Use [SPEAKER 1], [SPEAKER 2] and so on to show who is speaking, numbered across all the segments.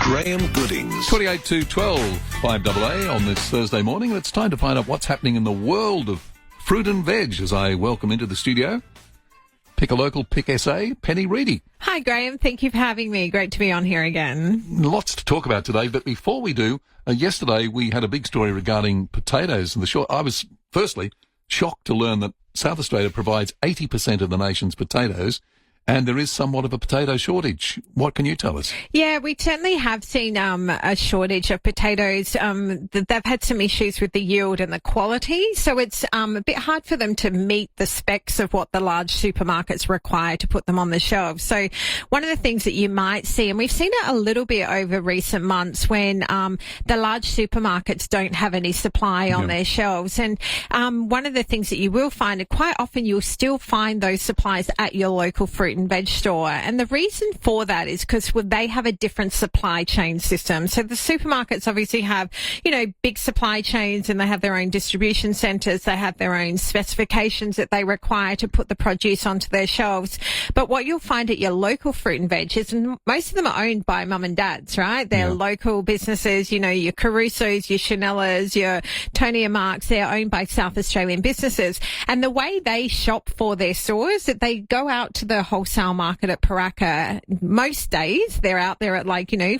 [SPEAKER 1] Graeme Goodings.
[SPEAKER 2] 28 to 12, 5AA on this Thursday morning. It's time to find out what's happening in the world of fruit and veg as I welcome into the studio Pick a Local, Pick SA, Penny Reidy.
[SPEAKER 3] Hi, Graeme. Thank you for having me. Great to be on here again.
[SPEAKER 2] Lots to talk about today, but before we do, yesterday we had a big story regarding potatoes. And I was, firstly, shocked to learn that South Australia provides 80% of the nation's potatoes, and there is somewhat of a potato shortage. What can you tell us?
[SPEAKER 3] Yeah, we certainly have seen a shortage of potatoes. They've had some issues with the yield and the quality, so it's a bit hard for them to meet the specs of what the large supermarkets require to put them on the shelves. So one of the things that you might see, and we've seen it a little bit over recent months when the large supermarkets don't have any supply on their shelves. And one of the things that you will find, and quite often you'll still find those supplies at your local fruit and veg store. And the reason for that is because they have a different supply chain system. So the supermarkets obviously have, big supply chains, and they have their own distribution centres. They have their own specifications that they require to put the produce onto their shelves. But what you'll find at your local fruit and veg is most of them are owned by mum and dads, right? They're local businesses, your Carusos, your Chanellas, your Tony and Marks. They're owned by South Australian businesses. And the way they shop for their stores, that they go out to the wholesale market at Paraka. Most days they're out there at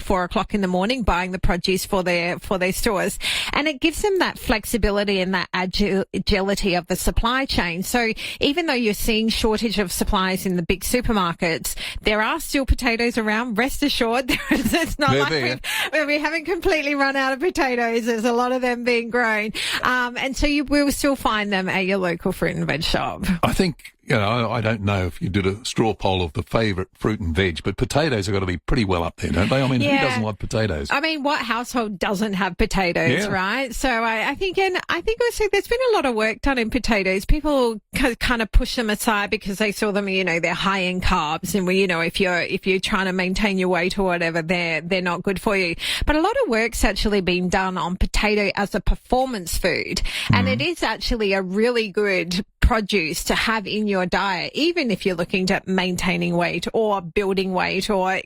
[SPEAKER 3] 4 o'clock in the morning buying the produce for their stores, and it gives them that flexibility and that agility of the supply chain. So even though you're seeing shortage of supplies in the big supermarkets, there are still potatoes around. Rest assured, it's not we haven't completely run out of potatoes. There's a lot of them being grown, and so you will still find them at your local fruit and veg shop.
[SPEAKER 2] I think, I don't know if you did a straw poll of the favourite fruit and veg, but potatoes have got to be pretty well up there, don't they? I mean, who doesn't like potatoes?
[SPEAKER 3] I mean, what household doesn't have potatoes, right? So I think also there's been a lot of work done in potatoes. People kind of push them aside because they saw them, they're high in carbs, and if you're trying to maintain your weight or whatever, they're not good for you. But a lot of work's actually been done on potato as a performance food, and it is actually a really good produce to have in your diet, even if you're looking at maintaining weight or building weight or,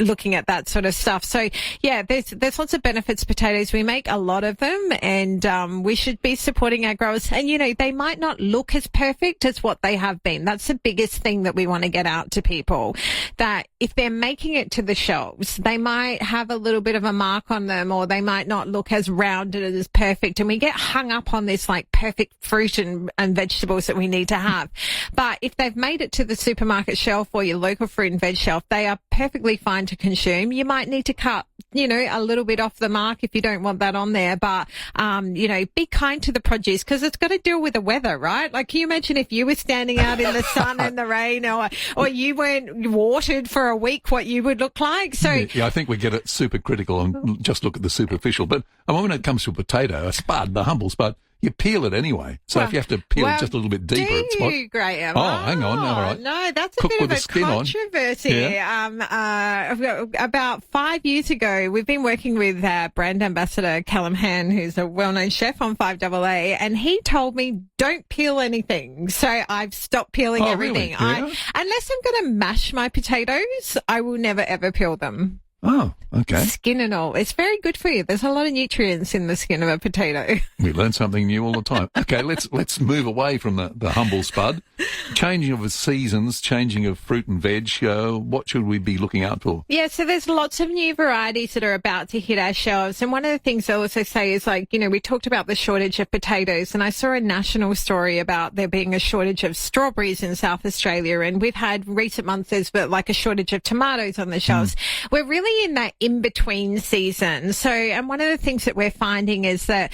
[SPEAKER 3] looking at that sort of stuff. So, there's lots of benefits to potatoes. We make a lot of them, and we should be supporting our growers. And, they might not look as perfect as what they have been. That's the biggest thing that we want to get out to people, that if they're making it to the shelves, they might have a little bit of a mark on them, or they might not look as rounded as perfect. And we get hung up on this perfect fruit and vegetables that we need to have. But if they've made it to the supermarket shelf or your local fruit and veg shelf, they are perfectly fine to consume. You might need to cut, a little bit off the mark if you don't want that on there. But, be kind to the produce, because it's got to deal with the weather, right? Can you imagine if you were standing out in the sun and the rain, or you weren't watered for a week, what you would look like? So
[SPEAKER 2] I think we get it super critical and just look at the superficial. But when it comes to a potato, a spud, the humble spud, you peel it anyway. So if you have to peel it just a little bit deeper, it's what?
[SPEAKER 3] Graeme?
[SPEAKER 2] Hang on. All right.
[SPEAKER 3] No, that's a bit of a controversy. About 5 years ago, we've been working with brand ambassador Callum Han, who's a well-known chef on 5AA, and he told me don't peel anything. So I've stopped peeling everything.
[SPEAKER 2] Really?
[SPEAKER 3] Unless I'm going to mash my potatoes, I will never ever peel them.
[SPEAKER 2] Oh, okay.
[SPEAKER 3] Skin and all. It's very good for you. There's a lot of nutrients in the skin of a potato.
[SPEAKER 2] We learn something new all the time. Okay, let's move away from the humble spud. Changing of seasons, changing of fruit and veg. What should we be looking out for?
[SPEAKER 3] Yeah, so there's lots of new varieties that are about to hit our shelves. And one of the things I also say is we talked about the shortage of potatoes, and I saw a national story about there being a shortage of strawberries in South Australia. And we've had recent months there's a shortage of tomatoes on the shelves. We're really in that in-between season. So, and one of the things that we're finding is that,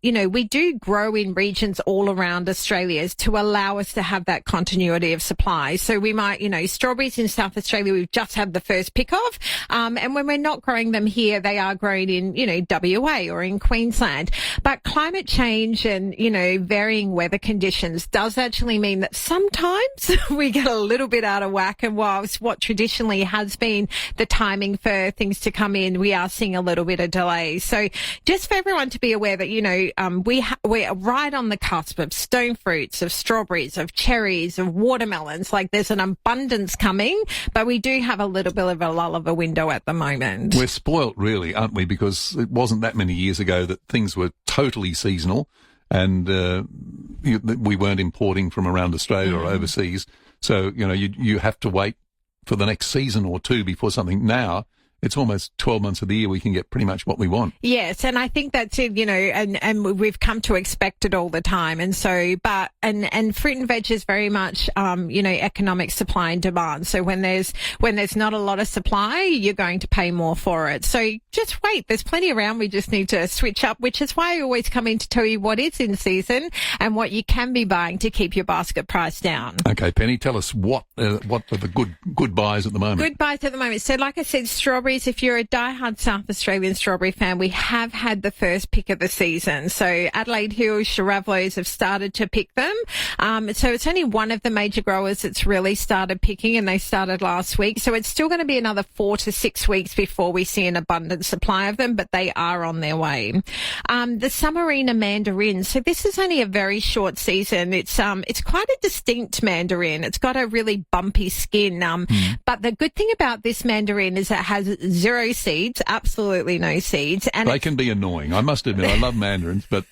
[SPEAKER 3] we do grow in regions all around Australia to allow us to have that continuity of supply. So we might, strawberries in South Australia, we've just had the first pick of, and when we're not growing them here, they are grown in, WA or in Queensland. But climate change and, varying weather conditions does actually mean that sometimes we get a little bit out of whack. And whilst what traditionally has been the timing waiting for things to come in, we are seeing a little bit of delay. So just for everyone to be aware that, we're right on the cusp of stone fruits, of strawberries, of cherries, of watermelons. Like there's an abundance coming, but we do have a little bit of a lull of a window at the moment.
[SPEAKER 2] We're spoilt, really, aren't we? Because it wasn't that many years ago that things were totally seasonal and we weren't importing from around Australia or overseas. So, you have to wait for the next season or two before something. Now, it's almost 12 months of the year we can get pretty much what we want.
[SPEAKER 3] Yes, and I think that's it, and we've come to expect it all the time. And so, and fruit and veg is very much, economic supply and demand. So when there's not a lot of supply, you're going to pay more for it. So just wait, there's plenty around. We just need to switch up, which is why I always come in to tell you what is in season and what you can be buying to keep your basket price down.
[SPEAKER 2] Okay, Penny, tell us what are the good buys at the moment?
[SPEAKER 3] Good buys at the moment. So like I said, strawberries. If you're a diehard South Australian strawberry fan, we have had the first pick of the season. So Adelaide Hills, Shiravlos have started to pick them. So it's only one of the major growers that's really started picking, and they started last week. So it's still going to be another 4 to 6 weeks before we see an abundant supply of them, but they are on their way. The Summerina mandarin. So this is only a very short season. It's quite a distinct mandarin. It's got a really bumpy skin. But the good thing about this mandarin is it has 0 seeds, absolutely no seeds. And
[SPEAKER 2] they can be annoying. I must admit, I love mandarins, but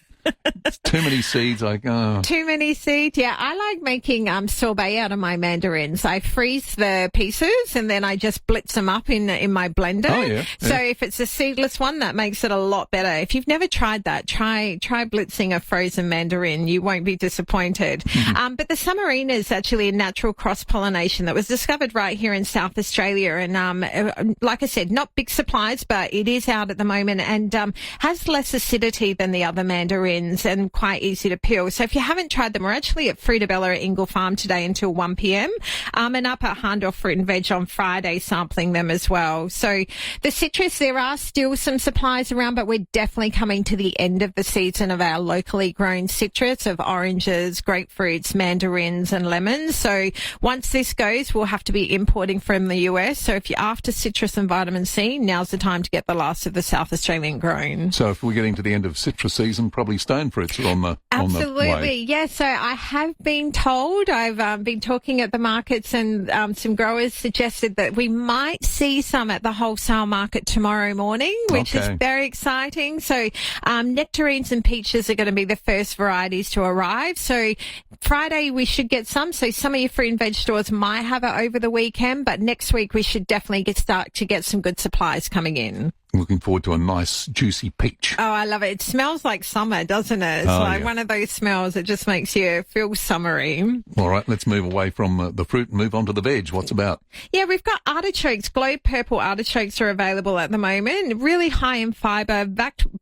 [SPEAKER 2] too many seeds.
[SPEAKER 3] Too many seeds. Yeah, I like making sorbet out of my mandarins. I freeze the pieces and then I just blitz them up in my blender.
[SPEAKER 2] Oh, yeah.
[SPEAKER 3] So if it's a seedless one, that makes it a lot better. If you've never tried that, try blitzing a frozen mandarin. You won't be disappointed. But the Summerina is actually a natural cross-pollination that was discovered right here in South Australia. And like I said, not big supplies, but it is out at the moment and has less acidity than the other mandarins and quite easy to peel. So if you haven't tried them, we're actually at Fruitabella at Ingle Farm today until 1 p.m. And up at Harndorf Fruit and Veg on Friday sampling them as well. So the citrus, there are still some supplies around, but we're definitely coming to the end of the season of our locally grown citrus of oranges, grapefruits, mandarins and lemons. So once this goes, we'll have to be importing from the US. So if you're after citrus and vitamin C, now's the time to get the last of the South Australian grown.
[SPEAKER 2] So if we're getting to the end of citrus season, probably stone fruits are on the
[SPEAKER 3] Absolutely, yeah. So I have been told, I've been talking at the markets and some growers suggested that we might see some at the wholesale market tomorrow morning, which is very exciting. So nectarines and peaches are going to be the first varieties to arrive. So Friday we should get some. So some of your fruit and veg stores might have it over the weekend, but next week we should definitely start to get some good supplies coming in.
[SPEAKER 2] Looking forward to a nice, juicy peach.
[SPEAKER 3] Oh, I love it. It smells like summer, doesn't it? It's one of those smells that just makes you feel summery.
[SPEAKER 2] All right, let's move away from the fruit and move on to the veg. What's about?
[SPEAKER 3] Yeah, we've got artichokes. Globe purple artichokes are available at the moment. Really high in fibre,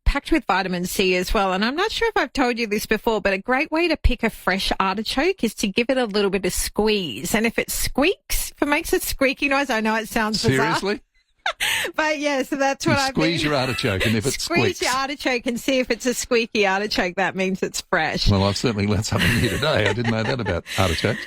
[SPEAKER 3] packed with vitamin C as well. And I'm not sure if I've told you this before, but a great way to pick a fresh artichoke is to give it a little bit of squeeze. And if it squeaks, if it makes a squeaky noise, I know it sounds bizarre.
[SPEAKER 2] Seriously?
[SPEAKER 3] But yeah, so that's what I mean.
[SPEAKER 2] Squeeze your artichoke, and if it squeaks.
[SPEAKER 3] Squeeze your artichoke and see if it's a squeaky artichoke. That means it's fresh.
[SPEAKER 2] Well, I've certainly learnt something here today. I didn't know that about artichokes.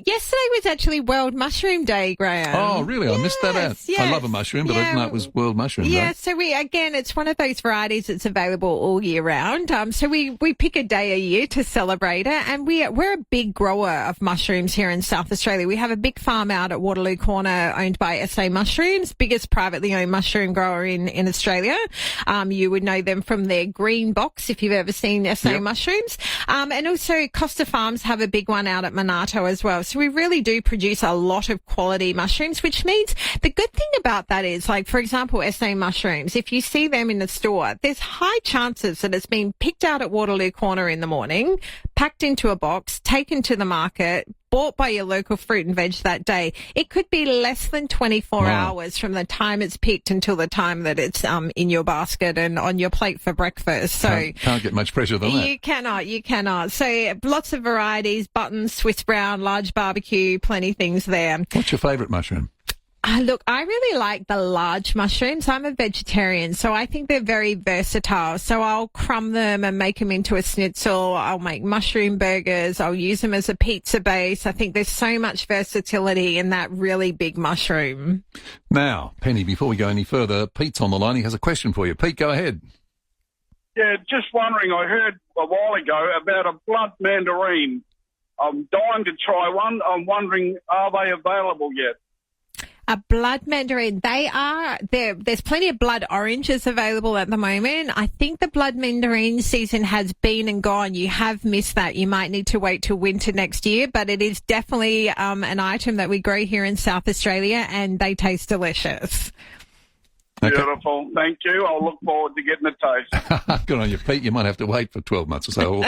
[SPEAKER 3] Yesterday was actually World Mushroom Day, Graeme.
[SPEAKER 2] Oh, really?
[SPEAKER 3] Yes,
[SPEAKER 2] I missed that out.
[SPEAKER 3] Yes.
[SPEAKER 2] I love a mushroom, but I didn't know it was World Mushroom Day.
[SPEAKER 3] Yeah, so it's one of those varieties that's available all year round. So we pick a day a year to celebrate it, and we're a big grower of mushrooms here in South Australia. We have a big farm out at Waterloo Corner owned by SA Mushrooms, biggest privately owned mushroom grower in Australia. You would know them from their green box if you've ever seen SA Mushrooms. And also Costa Farms have a big one out at Monarto as well. So we really do produce a lot of quality mushrooms, which means the good thing about that is, like, for example, SA Mushrooms, if you see them in the store, there's high chances that it's been picked out at Waterloo Corner in the morning, packed into a box, taken to the market, bought by your local fruit and veg that day. It could be less than 24 hours from the time it's picked until the time that it's in your basket and on your plate for breakfast. So
[SPEAKER 2] can't get much fresher than that.
[SPEAKER 3] You cannot. So lots of varieties, buttons, Swiss brown, large barbecue, plenty things there.
[SPEAKER 2] What's your favourite mushroom?
[SPEAKER 3] Look, I really like the large mushrooms. I'm a vegetarian, so I think they're very versatile. So I'll crumb them and make them into a schnitzel. I'll make mushroom burgers. I'll use them as a pizza base. I think there's so much versatility in that really big mushroom.
[SPEAKER 2] Now, Penny, before we go any further, Pete's on the line. He has a question for you. Pete, go ahead.
[SPEAKER 1] Yeah, just wondering, I heard a while ago about a blood mandarin. I'm dying to try one. I'm wondering, are they available yet?
[SPEAKER 3] A blood mandarin, they are there. There's plenty of blood oranges available at the moment. I think the blood mandarin season has been and gone. You have missed that. You might need to wait till winter next year, but it is definitely an item that we grow here in South Australia, and they taste delicious.
[SPEAKER 2] Okay.
[SPEAKER 1] Beautiful. Thank you. I'll look forward to getting a taste.
[SPEAKER 2] Good on you, Pete. You might have to wait for 12 months or so.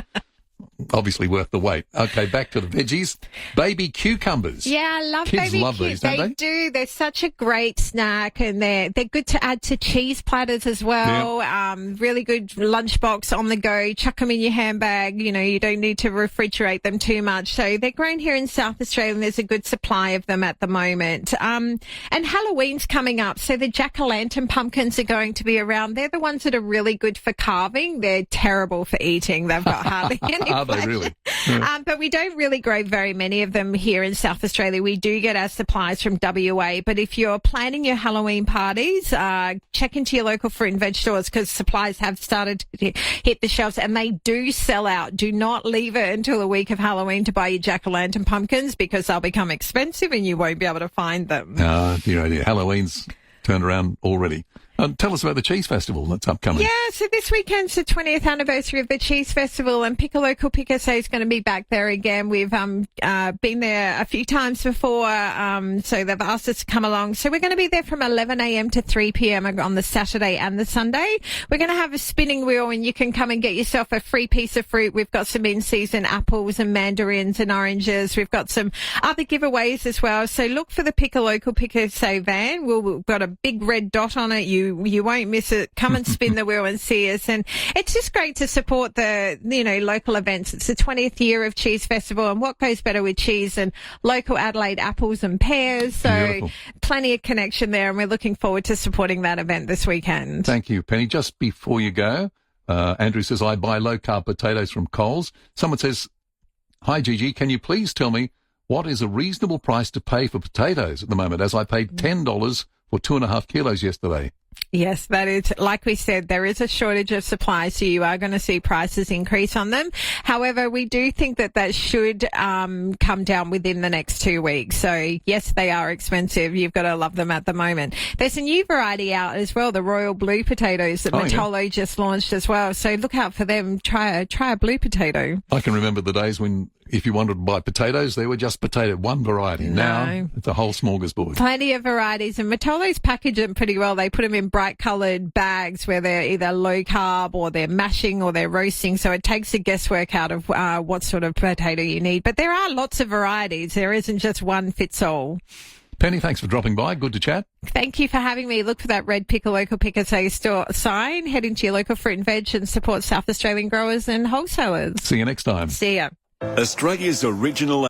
[SPEAKER 2] Obviously worth the wait. Okay, back to the veggies. Baby cucumbers.
[SPEAKER 3] Yeah, I love
[SPEAKER 2] Kids
[SPEAKER 3] baby
[SPEAKER 2] love these, don't
[SPEAKER 3] They do. They're such a great snack, and they're good to add to cheese platters as well. Yeah. Really good lunchbox on the go. Chuck them in your handbag. You know, you don't need to refrigerate them too much. So they're grown here in South Australia, and there's a good supply of them at the moment. And Halloween's coming up, so the jack-o'-lantern pumpkins are going to be around. They're the ones that are really good for carving. They're terrible for eating. They've got hardly any.
[SPEAKER 2] Are they really? Yeah.
[SPEAKER 3] But we don't really grow very many of them here in South Australia. We do get our supplies from WA. But if you're planning your Halloween parties, check into your local fruit and veg stores, because supplies have started to hit the shelves, and they do sell out. Do not leave it until the week of Halloween to buy your jack-o'-lantern pumpkins, because they'll become expensive and you won't be able to find them.
[SPEAKER 2] Dear idea. Halloween's turned around already. Tell us about the Cheese Festival that's upcoming.
[SPEAKER 3] Yeah, so this weekend's the 20th anniversary of the Cheese Festival, and Pick a Local, Pick a Say is going to be back there again. We've been there a few times before, so they've asked us to come along. So we're going to be there from 11 a.m. to 3 p.m. on the Saturday and the Sunday. We're going to have a spinning wheel, and you can come and get yourself a free piece of fruit. We've got some in-season apples and mandarins and oranges. We've got some other giveaways as well. So look for the Pick a Local, Pick a Say van. We've got a big red dot on it. You won't miss it. Come and spin the wheel and see us. And it's just great to support the, local events. It's the 20th year of Cheese Festival, and what goes better with cheese and local Adelaide apples and pears. So
[SPEAKER 2] Beautiful.
[SPEAKER 3] Plenty of connection there, and we're looking forward to supporting that event this weekend.
[SPEAKER 2] Thank you, Penny. Just before you go, Andrew says, I buy low-carb potatoes from Coles. Someone says, hi, Gigi, can you please tell me what is a reasonable price to pay for potatoes at the moment, as I paid $10 for 2.5 kilos yesterday?
[SPEAKER 3] Yes, that is, like we said, there is a shortage of supply, so you are going to see prices increase on them. However, we do think that should come down within the next 2 weeks. So, yes, they are expensive. You've got to love them at the moment. There's a new variety out as well, the Royal Blue potatoes that Matolo just launched as well. So look out for them. Try a blue potato.
[SPEAKER 2] I can remember the days when, if you wanted to buy potatoes, they were just one variety.
[SPEAKER 3] No.
[SPEAKER 2] Now it's a whole smorgasbord.
[SPEAKER 3] Plenty of varieties, and Matolo's package them pretty well. They put them in bright coloured bags where they're either low carb or they're mashing or they're roasting, so it takes the guesswork out of what sort of potato you need. But there are lots of varieties. There isn't just one fits all.
[SPEAKER 2] Penny, thanks for dropping by. Good to chat.
[SPEAKER 3] Thank you for having me. Look for that red Pick a Local, Pick a Say store sign. Head into your local fruit and veg and support South Australian growers and wholesalers.
[SPEAKER 2] See you next time.
[SPEAKER 3] See ya.
[SPEAKER 4] Australia's original